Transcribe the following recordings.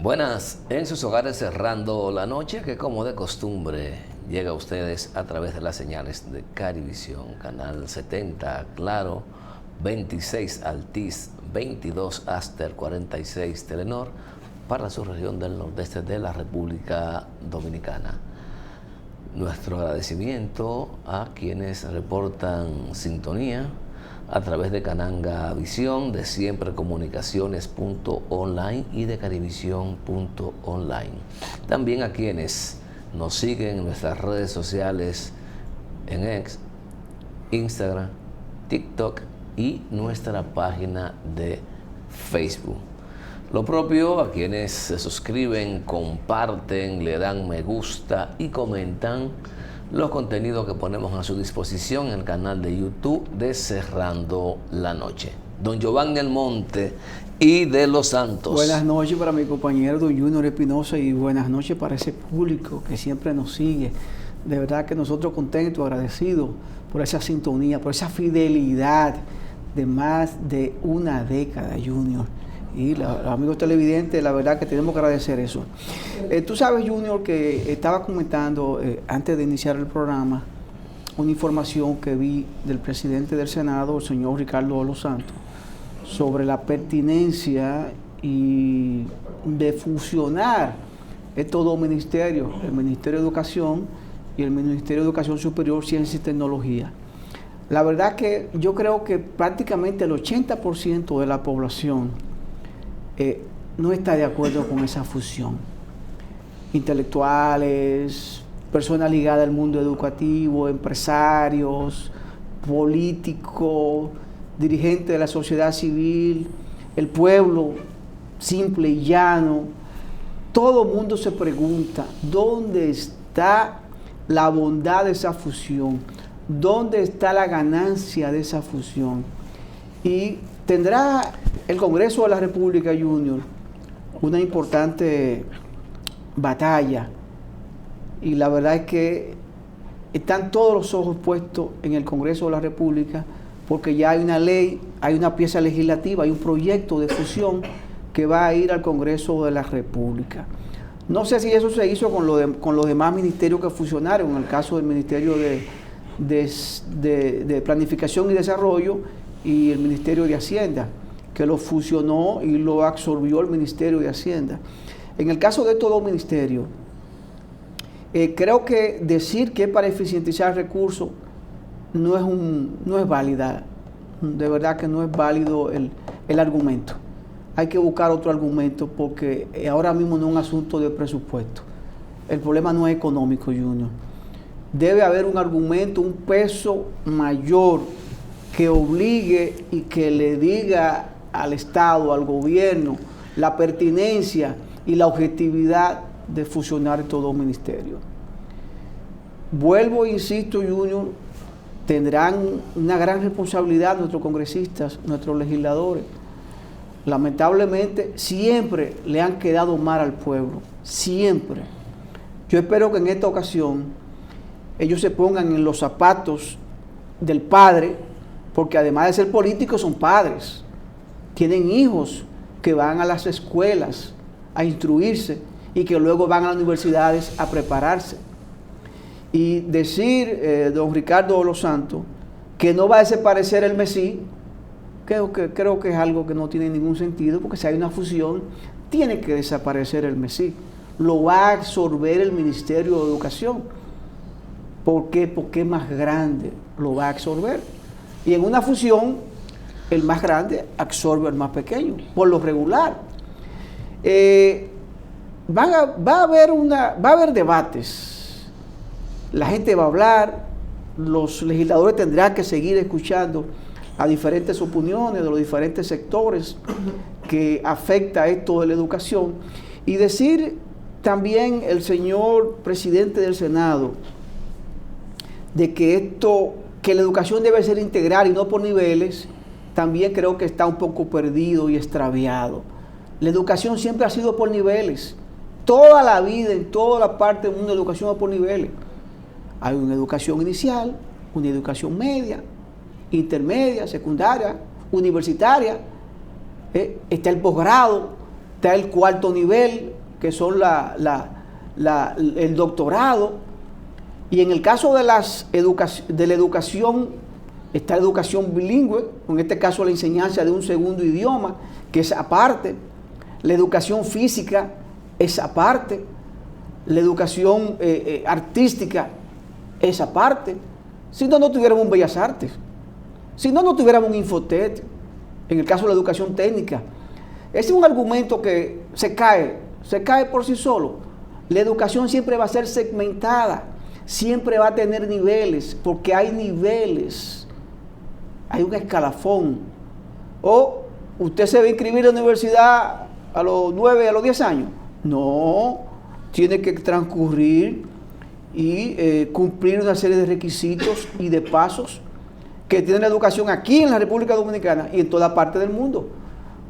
Buenas, en sus hogares cerrando la noche que como de costumbre llega a ustedes a través de las señales de Carivisión, Canal 70, Claro, 26 Altiz, 22 Aster, 46 Telenor, para su región del nordeste de la República Dominicana. Nuestro agradecimiento a quienes reportan sintonía a través de Cananga Visión, de Siempre Comunicaciones.online y de Carivisión.online. También a quienes nos siguen en nuestras redes sociales en X, Instagram, TikTok y nuestra página de Facebook. Lo propio a quienes se suscriben, comparten, le dan me gusta y comentan los contenidos que ponemos a su disposición en el canal de YouTube de Cerrando la Noche. Don Giovanni Almonte y de los Santos. Buenas noches para mi compañero don Junior Espinosa y buenas noches para ese público que siempre nos sigue. De verdad que nosotros contentos, agradecidos por esa sintonía, por esa fidelidad de más de una década, Junior. Y los amigos televidentes, la verdad que tenemos que agradecer eso. Tú sabes, Junior, que estaba comentando antes de iniciar el programa una información que vi del presidente del Senado, el señor Ricardo de los Santos, sobre la pertinencia y de fusionar estos dos ministerios, el Ministerio de Educación y el Ministerio de Educación Superior, Ciencia y Tecnología. La verdad que yo creo que prácticamente el 80% de la población no está de acuerdo con esa fusión. Intelectuales, personas ligadas al mundo educativo, empresarios, políticos, dirigentes de la sociedad civil, el pueblo simple y llano, todo el mundo se pregunta, ¿dónde está la bondad de esa fusión? ¿Dónde está la ganancia de esa fusión? Y tendrá el Congreso de la República, Junior, una importante batalla, y la verdad es que están todos los ojos puestos en el Congreso de la República, porque ya hay una ley, hay una pieza legislativa, hay un proyecto de fusión que va a ir al Congreso de la República. No sé si eso se hizo con los demás ministerios que fusionaron, en el caso del Ministerio de Planificación y Desarrollo y el Ministerio de Hacienda, que lo fusionó y lo absorbió el Ministerio de Hacienda. En el caso de estos dos ministerios, creo que decir que es para eficientizar recursos no es válida. De verdad que no es válido el argumento. Hay que buscar otro argumento porque ahora mismo no es un asunto de presupuesto. El problema no es económico, Junior. Debe haber un argumento, un peso mayor que obligue y que le diga al Estado, al gobierno, la pertinencia y la objetividad de fusionar estos dos ministerios. Vuelvo e insisto, Junior, tendrán una gran responsabilidad nuestros congresistas, nuestros legisladores. Lamentablemente, siempre le han quedado mal al pueblo, siempre. Yo espero que en esta ocasión ellos se pongan en los zapatos del padre, porque además de ser políticos son padres. Tienen hijos que van a las escuelas a instruirse y que luego van a las universidades a prepararse. Y decir, don Ricardo de los Santos, que no va a desaparecer el MESI, creo que es algo que no tiene ningún sentido, porque si hay una fusión, tiene que desaparecer el MESI. Lo va a absorber el Ministerio de Educación. ¿Por qué? Porque es más grande, lo va a absorber. Y en una fusión, el más grande absorbe al más pequeño, por lo regular. Va a haber debates. La gente va a hablar, los legisladores tendrán que seguir escuchando a diferentes opiniones de los diferentes sectores que afecta esto de la educación. Y decir también el señor presidente del Senado de que la educación debe ser integral y no por niveles, también creo que está un poco perdido y extraviado. La educación siempre ha sido por niveles. Toda la vida, en toda la parte del mundo, la educación es por niveles. Hay una educación inicial, una educación media, intermedia, secundaria, universitaria, está el posgrado, está el cuarto nivel, que son el doctorado, y en el caso de la educación, está la educación bilingüe, en este caso la enseñanza de un segundo idioma, que es aparte, la educación física es aparte, la educación artística es aparte. Si no, no tuviéramos un Bellas Artes, si no, no tuviéramos un Infotet, en el caso de la educación técnica. Ese es un argumento que se cae por sí solo. La educación siempre va a ser segmentada, siempre va a tener niveles, porque hay niveles, hay un escalafón. O usted se va a inscribir en la universidad a los 9, a los 10 años. No, tiene que transcurrir y cumplir una serie de requisitos y de pasos que tiene la educación aquí en la República Dominicana y en toda parte del mundo.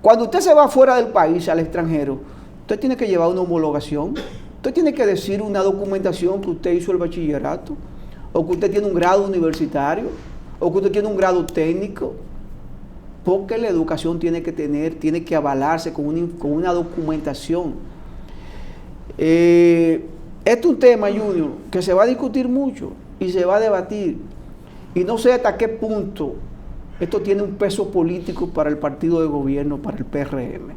Cuando usted se va fuera del país, al extranjero, usted tiene que llevar una homologación, usted tiene que decir una documentación que usted hizo el bachillerato, o que usted tiene un grado universitario, o que usted tiene un grado técnico, porque la educación tiene que avalarse con una documentación. Este es un tema, Junior, que se va a discutir mucho y se va a debatir, y no sé hasta qué punto esto tiene un peso político para el partido de gobierno, para el PRM.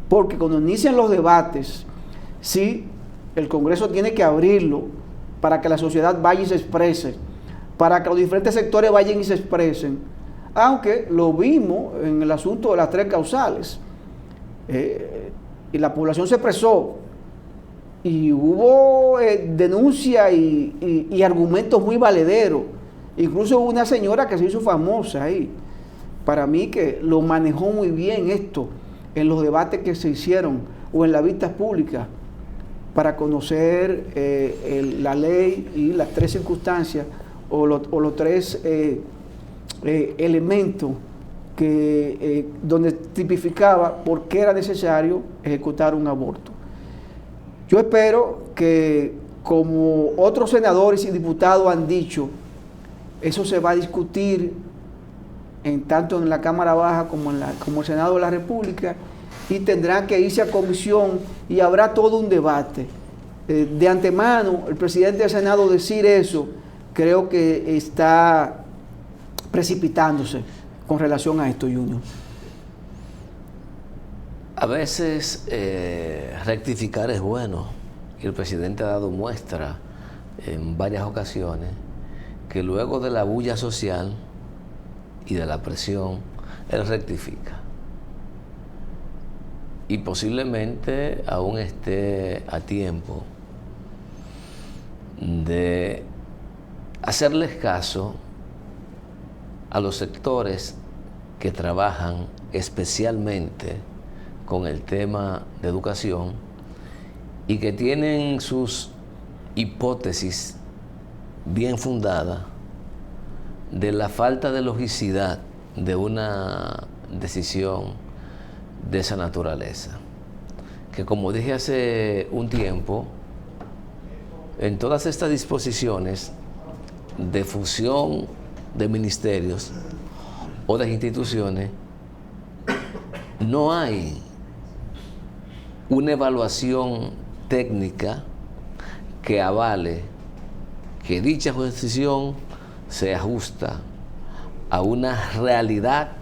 Porque cuando inician los debates, sí, el Congreso tiene que abrirlo para que la sociedad vaya y se exprese, para que los diferentes sectores vayan y se expresen, aunque lo vimos en el asunto de las 3 causales. Y la población se expresó, y hubo denuncia y argumentos muy valederos. Incluso hubo una señora que se hizo famosa ahí, para mí, que lo manejó muy bien esto en los debates que se hicieron o en las vistas públicas para conocer la ley y las 3 circunstancias o los 3 elementos donde tipificaba por qué era necesario ejecutar un aborto. Yo espero que, como otros senadores y diputados han dicho, eso se va a discutir tanto en la Cámara Baja como el Senado de la República, y tendrán que irse a comisión y habrá todo un debate. De antemano, el presidente del Senado decir eso, creo que está precipitándose con relación a esto, Junior. A veces rectificar es bueno, y el presidente ha dado muestra en varias ocasiones que luego de la bulla social y de la presión, él rectifica. Y posiblemente aún esté a tiempo de hacerles caso a los sectores que trabajan especialmente con el tema de educación y que tienen sus hipótesis bien fundada de la falta de logicidad de una decisión de esa naturaleza, que, como dije hace un tiempo, en todas estas disposiciones de fusión de ministerios o de instituciones no hay una evaluación técnica que avale que dicha decisión se ajusta a una realidad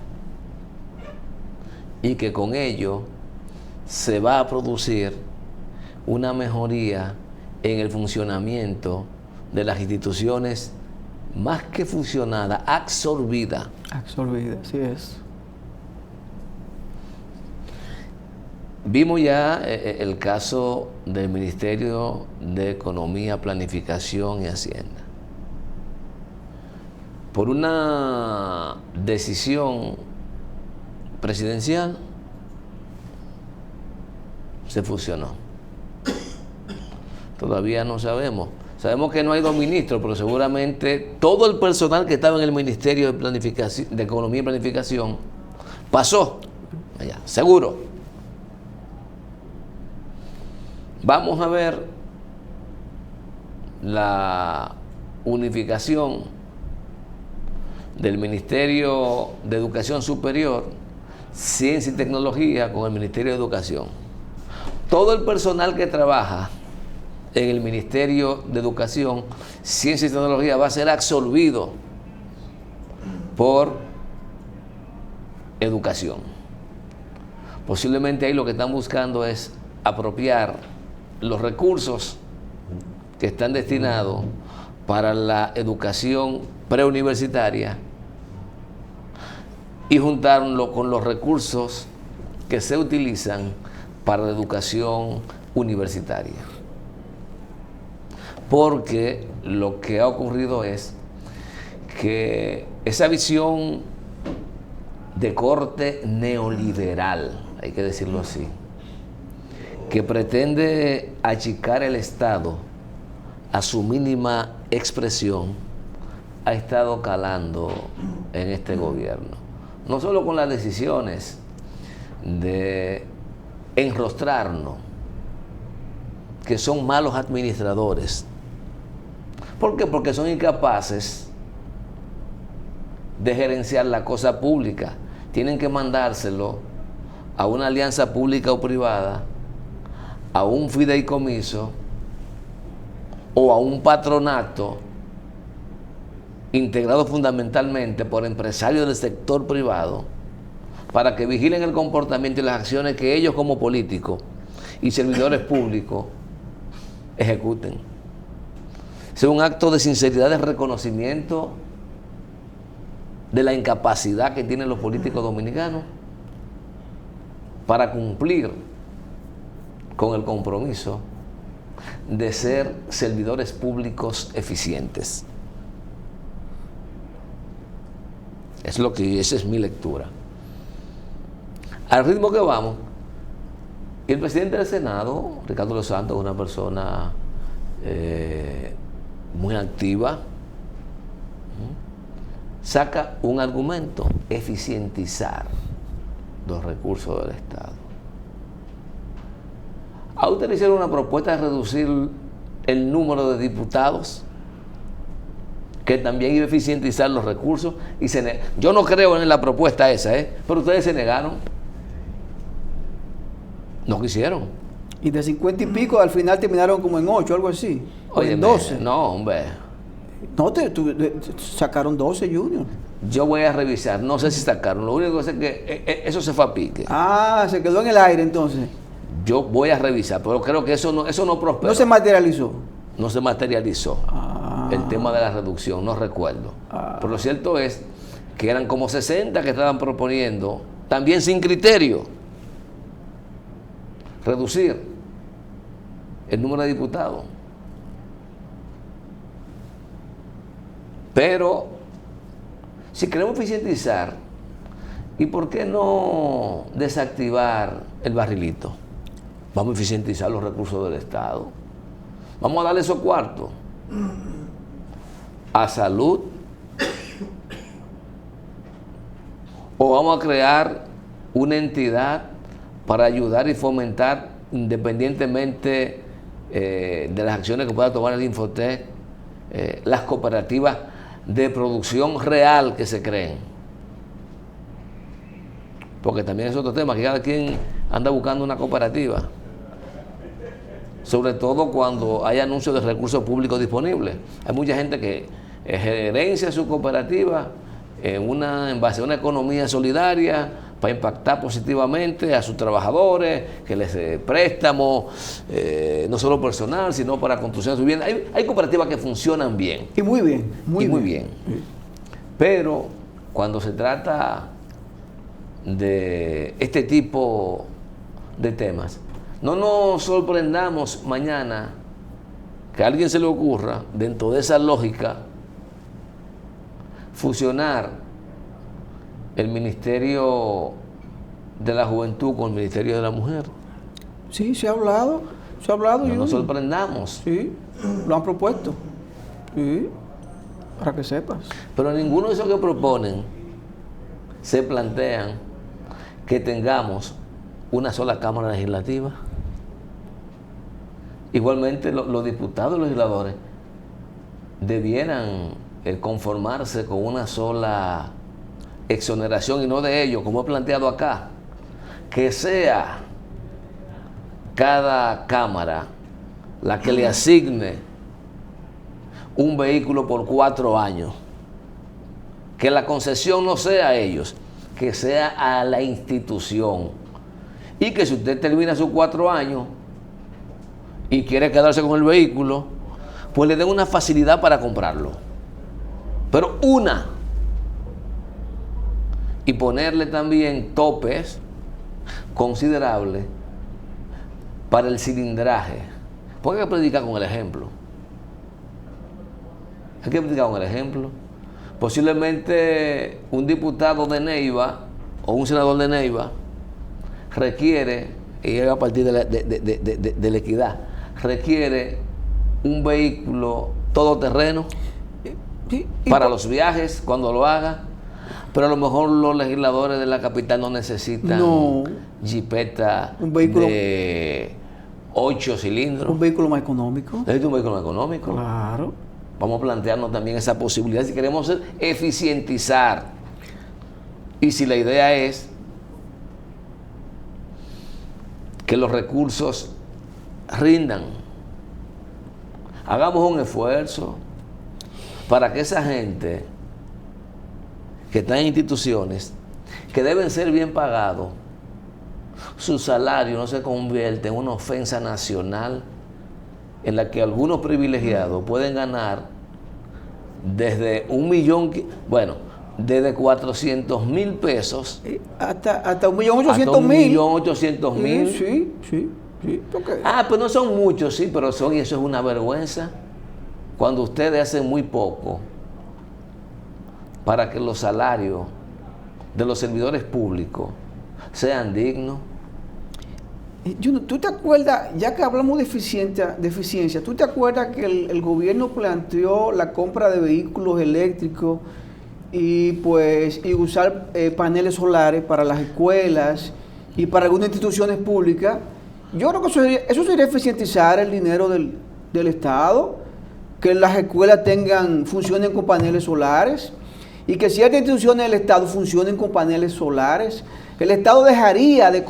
y que con ello se va a producir una mejoría en el funcionamiento de las instituciones, más que funcionada, absorbida. Absorbida, así es. Vimos ya el caso del Ministerio de Economía, Planificación y Hacienda. Por una decisión presidencial se fusionó. Todavía no sabemos. Sabemos que no hay 2 ministros, pero seguramente todo el personal que estaba en el Ministerio de Planificación, de Economía y Planificación pasó allá, seguro. Vamos a ver la unificación del Ministerio de Educación Superior, Ciencia y Tecnología con el Ministerio de Educación. todo el personal que trabaja en el Ministerio de Educación, Ciencia y Tecnología va a ser absorbido por educación. Posiblemente ahí lo que están buscando es apropiar los recursos que están destinados para la educación preuniversitaria y juntarlo con los recursos que se utilizan para la educación universitaria. Porque lo que ha ocurrido es que esa visión de corte neoliberal, hay que decirlo así, que pretende achicar el Estado a su mínima expresión, ha estado calando en este gobierno. No solo con las decisiones de enrostrarnos, que son malos administradores. ¿Por qué? Porque son incapaces de gerenciar la cosa pública. Tienen que mandárselo a una alianza pública o privada, a un fideicomiso o a un patronato integrado fundamentalmente por empresarios del sector privado para que vigilen el comportamiento y las acciones que ellos como políticos y servidores públicos ejecuten. Es un acto de sinceridad, de reconocimiento de la incapacidad que tienen los políticos dominicanos para cumplir con el compromiso de ser servidores públicos eficientes. Esa es mi lectura. Al ritmo que vamos, el presidente del Senado, Ricardo Los Santos, es una persona muy activa, saca un argumento: eficientizar los recursos del Estado. ¿A usted le hicieron una propuesta de reducir el número de diputados, que también iba a eficientizar los recursos? Y yo no creo en la propuesta esa, pero ustedes se negaron. No quisieron. Y de 50 y pico al final terminaron como en 8, algo así. O Oye, en 12. No, hombre. No, sacaron 12, Junior. Yo voy a revisar, no sé si sacaron. Lo único que sé es que eso se fue a pique. Ah, se quedó en el aire entonces. Yo voy a revisar, pero creo que eso no prosperó. No se materializó. No se materializó el tema de la reducción, no recuerdo. Pero lo cierto es que eran como 60 que estaban proponiendo, también sin criterio, reducir el número de diputados. Pero si queremos eficientizar, ¿y por qué no desactivar el barrilito? Vamos a eficientizar los recursos del Estado. Vamos a darle esos cuartos a salud, o vamos a crear una entidad para ayudar y fomentar, independientemente de las acciones que pueda tomar el Infotec, las cooperativas de producción real que se creen. Porque también es otro tema, que cada quien anda buscando una cooperativa, sobre todo cuando hay anuncios de recursos públicos disponibles. Hay mucha gente que gerencia su cooperativa en base a una economía solidaria para impactar positivamente a sus trabajadores, que les préstamos, no solo personal, sino para construcción de su vivienda. Hay cooperativas que funcionan bien. Y muy bien. Muy bien. Pero cuando se trata de este tipo de temas, no nos sorprendamos mañana que a alguien se le ocurra, dentro de esa lógica, fusionar el Ministerio de la Juventud con el Ministerio de la Mujer. Sí, se ha hablado. No nos sorprendamos. Sí, lo han propuesto. Sí, para que sepas. Pero ninguno de esos que proponen se plantean que tengamos una sola Cámara Legislativa. Igualmente los diputados y los legisladores debieran conformarse con una sola exoneración, y no de ellos, como he planteado acá, que sea cada cámara la que le asigne un vehículo por 4 años. Que la concesión no sea a ellos, que sea a la institución. Y que si usted termina sus 4 años y quiere quedarse con el vehículo, pues le den una facilidad para comprarlo. Pero una. Y ponerle también topes considerables para el cilindraje. Porque hay que predicar con el ejemplo. Hay que predicar con el ejemplo. Posiblemente un diputado de Neiva o un senador de Neiva requiere, y a partir de la equidad, requiere un vehículo todoterreno para los viajes cuando lo haga, pero a lo mejor los legisladores de la capital no necesitan jipeta de 8 cilindros. Un vehículo más económico. Necesita un vehículo más económico. Claro. Vamos a plantearnos también esa posibilidad si queremos eficientizar. Y si la idea es que los recursos rindan, hagamos un esfuerzo para que esa gente que está en instituciones que deben ser bien pagados, su salario no se convierte en una ofensa nacional en la que algunos privilegiados pueden ganar desde desde 400,000 pesos hasta 1.800.000. 1.800.000. Sí. Okay. Pues no son muchos, sí, pero y eso es una vergüenza. Cuando ustedes hacen muy poco para que los salarios de los servidores públicos sean dignos. ¿Tú te acuerdas, ya que hablamos de eficiencia, tú te acuerdas que el gobierno planteó la compra de vehículos eléctricos y usar paneles solares para las escuelas y para algunas instituciones públicas? Yo creo que eso sería eficientizar el dinero del Estado, que las escuelas funcionen con paneles solares y que ciertas instituciones del Estado funcionen con paneles solares. El Estado dejaría de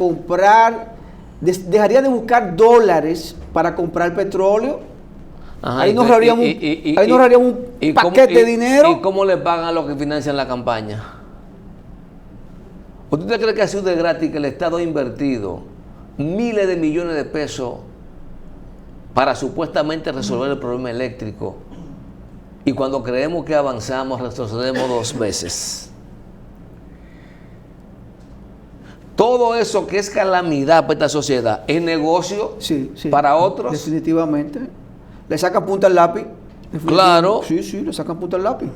buscar dólares para comprar petróleo. Ajá, ahí nos ahorraríamos un paquete de dinero. ¿Y cómo le pagan a los que financian la campaña? ¿Usted cree que ha sido de gratis que el Estado ha invertido miles de millones de pesos para supuestamente resolver el problema eléctrico? Y cuando creemos que avanzamos, retrocedemos 2 veces. Todo eso que es calamidad para esta sociedad es negocio para otros. Definitivamente. Le sacan punta al lápiz. Claro. Sí, le sacan punta al lápiz.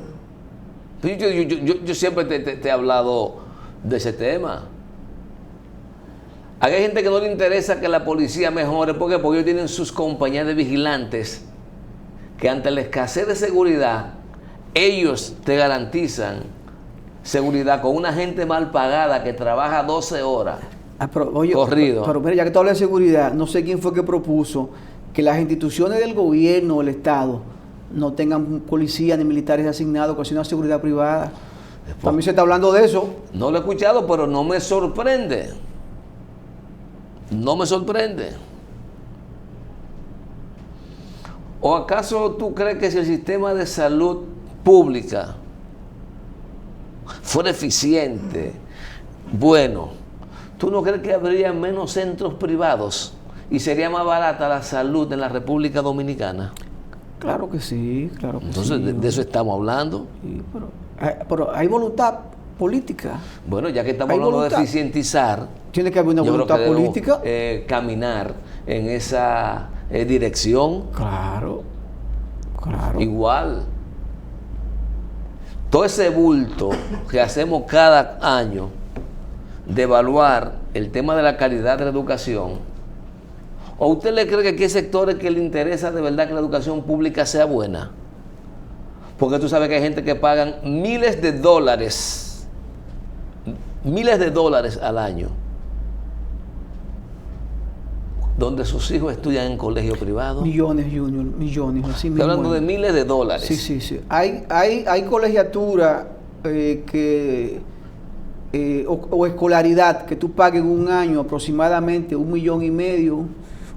Yo siempre te he hablado de ese tema. Hay gente que no le interesa que la policía mejore. ¿Por qué? Porque ellos tienen sus compañías de vigilantes que ante la escasez de seguridad, ellos te garantizan seguridad con una gente mal pagada que trabaja 12 horas corrido. Pero mira, ya que tú hablas de seguridad, no sé quién fue que propuso que las instituciones del gobierno o el Estado no tengan policías ni militares asignados, que sea una seguridad privada. También se está hablando de eso. No lo he escuchado, pero no me sorprende. No me sorprende. ¿O acaso tú crees que si el sistema de salud pública fuera eficiente, bueno, tú no crees que habría menos centros privados y sería más barata la salud en la República Dominicana? Claro que sí, claro que Entonces, sí. de eso estamos hablando. Sí, pero hay voluntad política. Bueno, ya que estamos hablando de eficientizar, tiene que haber una voluntad política. Caminar en esa dirección. Claro. Igual. Todo ese bulto que hacemos cada año de evaluar el tema de la calidad de la educación, ¿o usted le cree que aquí hay sectores que le interesa de verdad que la educación pública sea buena? Porque tú sabes que hay gente que pagan miles de dólares al año, donde sus hijos estudian en colegio privado. Millones, Junior, millones. Así Estoy hablando de miles de dólares. Sí. Hay colegiatura o escolaridad que tú pagues un año aproximadamente 1,5 millones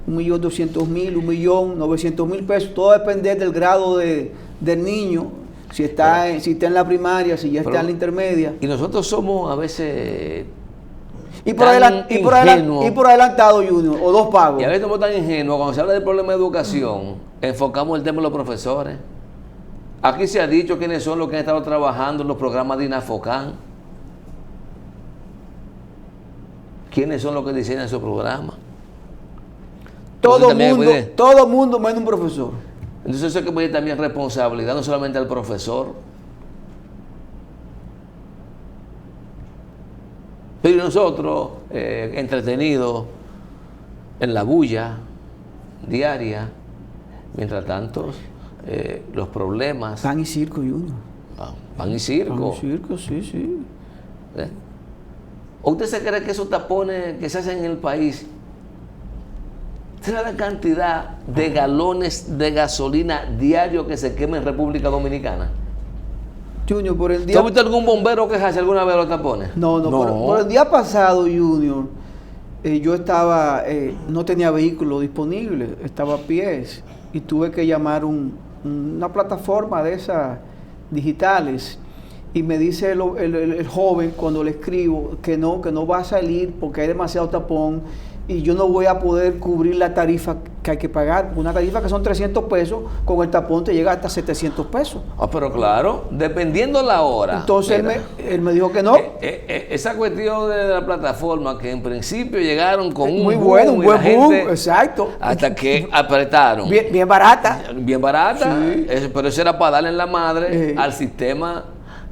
1.200.000, 1.900.000 pesos. Todo depende del grado del niño, si está en la primaria, si ya está en la intermedia. Y nosotros somos a veces y por adelantado, Junior, o dos pagos. Y a veces somos tan ingenuos, cuando se habla del problema de educación, enfocamos el tema de los profesores. Aquí se ha dicho quiénes son los que han estado trabajando en los programas de INAFOCAN. ¿Quiénes son los que diseñan esos programas? Todo mundo menos un profesor. Entonces eso hay que pedir también responsabilidad, no solamente al profesor. Pero nosotros, entretenidos en la bulla diaria, mientras tanto, los problemas... Pan y circo, Junior. Pan y circo. Pan y circo, sí. ¿O usted se cree que esos tapones que se hacen en el país, será la cantidad de galones de gasolina diario que se quema en República Dominicana? Junior, por el día... ¿Tú has visto algún bombero quejarse alguna vez de los tapones? No. Por el día pasado, Junior, yo estaba, no tenía vehículo disponible, estaba a pies y tuve que llamar una plataforma de esas digitales y me dice el joven cuando le escribo que no va a salir porque hay demasiado tapón y yo no voy a poder cubrir la tarifa que hay que pagar. Una tarifa que son 300 pesos, con el tapón te llega hasta 700 pesos. Pero claro, dependiendo la hora. Entonces él me dijo que no. Esa cuestión de la plataforma, que en principio llegaron con un buen boom, exacto. Hasta que apretaron. Bien barata. Bien barata, sí. Pero eso era para darle en la madre al sistema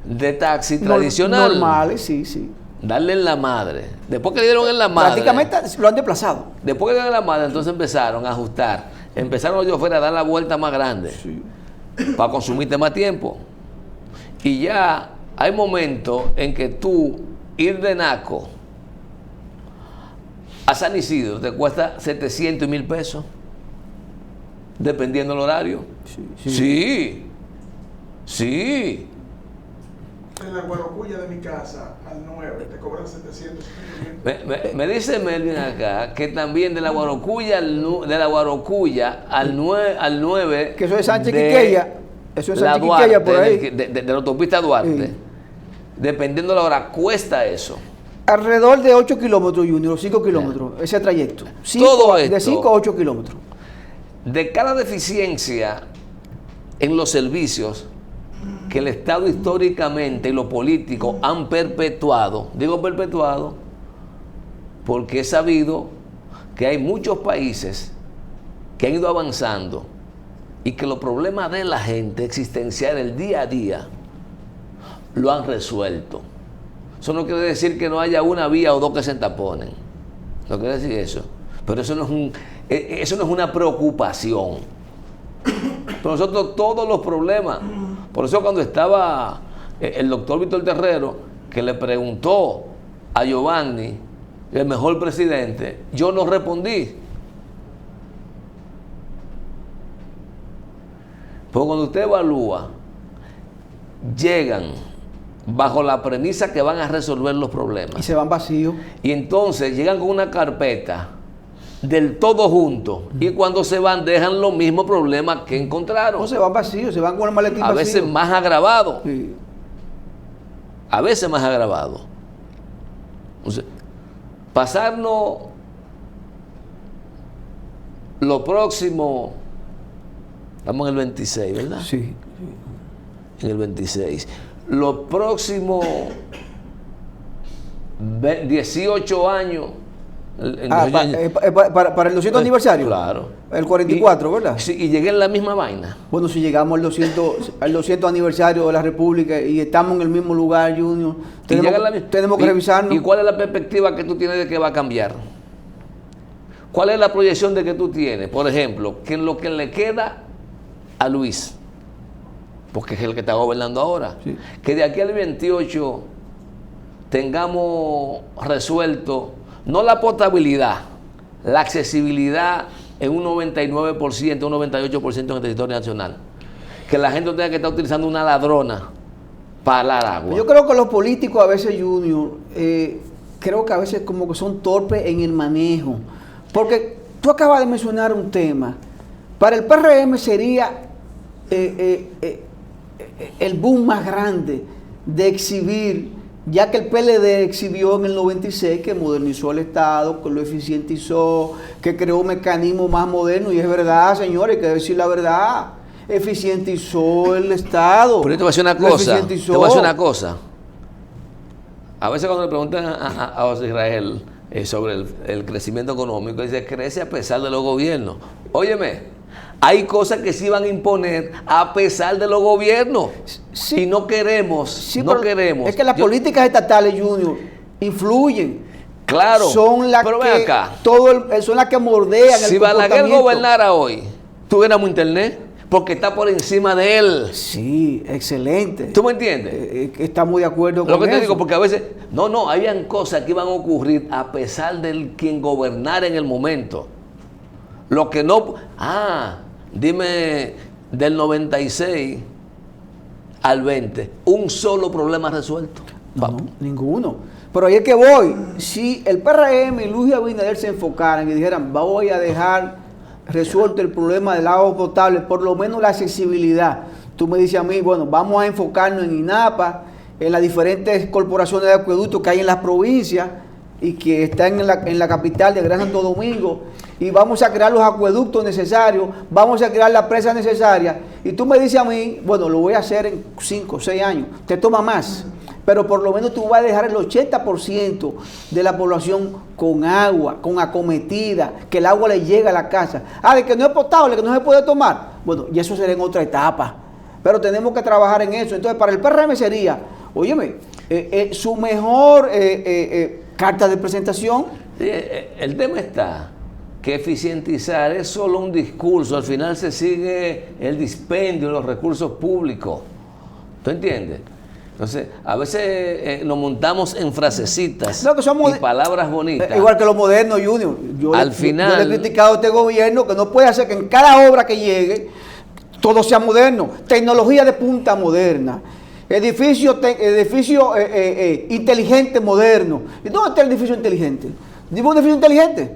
de taxi tradicional. Normales, sí. Darle en la madre. Después que le dieron en la madre... Prácticamente lo han desplazado. Después que le dieron en la madre, entonces empezaron a ajustar. Empezaron los choferes a dar la vuelta más grande. Sí. Para consumirte más tiempo. Y ya hay momentos en que tú ir de Naco a San Isidro te cuesta 700 y 1.000 pesos. Dependiendo del horario. Sí. En la Guarocuya de mi casa, al 9, te cobran 700. Me dice Melvin acá que también de la Guarocuya al 9, que eso es Sánchez Quiqueya. Eso es Sánchez Quiqueya por ahí. De la autopista Duarte. Sí. Dependiendo de la hora, cuesta eso. Alrededor de 8 kilómetros, Junior, 5 kilómetros, ese trayecto. Todo esto, de 5 a 8 kilómetros. De cada deficiencia en los servicios que el Estado históricamente y los políticos han perpetuado, digo perpetuado, porque he sabido que hay muchos países que han ido avanzando y que los problemas de la gente existencial el día a día lo han resuelto. Eso no quiere decir que no haya una vía o dos que se entaponen. No quiere decir eso. Pero eso no es una preocupación. Pero nosotros todos los problemas. Por eso cuando estaba el doctor Víctor Terrero, que le preguntó a Giovanni, el mejor presidente, yo no respondí. Porque cuando usted evalúa, llegan bajo la premisa que van a resolver los problemas. Y se van vacíos. Y entonces llegan con una carpeta del todo junto. Y cuando se van, dejan los mismos problemas que encontraron. No, se van vacíos, se van con el maletín vacío. A veces más agravado. Sí. A veces más agravado. Entonces, pasarnos lo próximo, estamos en el 26, ¿verdad? Sí. En el 26. Los próximos 18 años. Para el 200 aniversario. Claro. El 44, ¿verdad? Sí, y llegué en la misma vaina. Bueno, si llegamos al 200 aniversario de la República y estamos en el mismo lugar, Junior, tenemos que revisarnos. ¿Y cuál es la perspectiva que tú tienes de que va a cambiar? ¿Cuál es la proyección de que tú tienes? Por ejemplo, que en lo que le queda a Luis, porque es el que está gobernando ahora, sí, que de aquí al 28 tengamos resuelto no la potabilidad, la accesibilidad en un 99%, un 98% en el territorio nacional. Que la gente no tenga que estar utilizando una ladrona para dar agua. Yo creo que los políticos a veces, Junior, creo que a veces como que son torpes en el manejo. Porque tú acabas de mencionar un tema. Para el PRM sería el boom más grande de exhibir, ya que el PLD exhibió en el 96 que modernizó el Estado, que lo eficientizó, que creó mecanismos más modernos, y es verdad, señores, hay que decir la verdad, eficientizó el Estado. Pero te voy a decir una cosa, te voy a decir una cosa. A veces cuando le preguntan a José Israel sobre el crecimiento económico, dice, crece a pesar de los gobiernos. Óyeme, hay cosas que se van a imponer a pesar de los gobiernos. Sí, y no queremos, sí, no queremos. Es que las políticas estatales, Junior, influyen. Claro, Son las pero que, ven acá. son las que mordean Si el Balaguer comportamiento. gobernara hoy, tuviéramos internet, porque está por encima de él. Sí, excelente. ¿Tú me entiendes? Estamos de acuerdo con Lo que te eso. digo, porque a veces, no, habían cosas que iban a ocurrir a pesar de quien gobernara en el momento. Lo que no... dime, del 96 al 20, un solo problema resuelto. No, ninguno. Pero ahí es que voy. Si el PRM y Luis Abinader se enfocaran y dijeran, voy a dejar resuelto el problema del agua potable, por lo menos la accesibilidad. Tú me dices a mí, bueno, vamos a enfocarnos en INAPA, en las diferentes corporaciones de acueductos que hay en las provincias y que están en la capital de Gran Santo Domingo, y vamos a crear los acueductos necesarios, vamos a crear la presa necesaria, y tú me dices a mí, bueno, lo voy a hacer en 5 o 6 años, te toma más, pero por lo menos tú vas a dejar el 80% de la población con agua, con acometida, que el agua le llega a la casa. De que no es potable, que no se puede tomar, bueno, y eso será en otra etapa, pero tenemos que trabajar en eso. Entonces, para el PRM sería, óyeme, su mejor carta de presentación. Sí, el tema está que eficientizar es solo un discurso, al final se sigue el dispendio de los recursos públicos. ¿Tú entiendes? Entonces, a veces nos montamos en frasecitas No, que somos y palabras bonitas. Igual que los modernos, Junior. Yo Al le final... he criticado a este gobierno que no puede hacer que en cada obra que llegue todo sea moderno. Tecnología de punta moderna. Edificio inteligente moderno. ¿Y dónde está el edificio inteligente? Dime un edificio inteligente.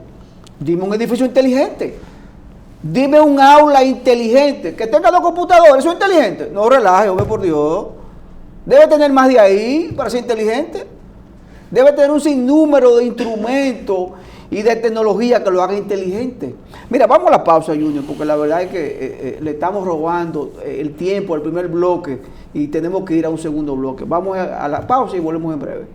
Dime un edificio inteligente. Dime un aula inteligente. Que tenga 2 computadores. ¿Eso es inteligente? No relaje, hombre, por Dios. Debe tener más de ahí para ser inteligente. Debe tener un sinnúmero de instrumentos y de tecnología que lo haga inteligente. Mira, vamos a la pausa, Junior, porque la verdad es que le estamos robando el tiempo al primer bloque y tenemos que ir a un segundo bloque. Vamos a la pausa y volvemos en breve.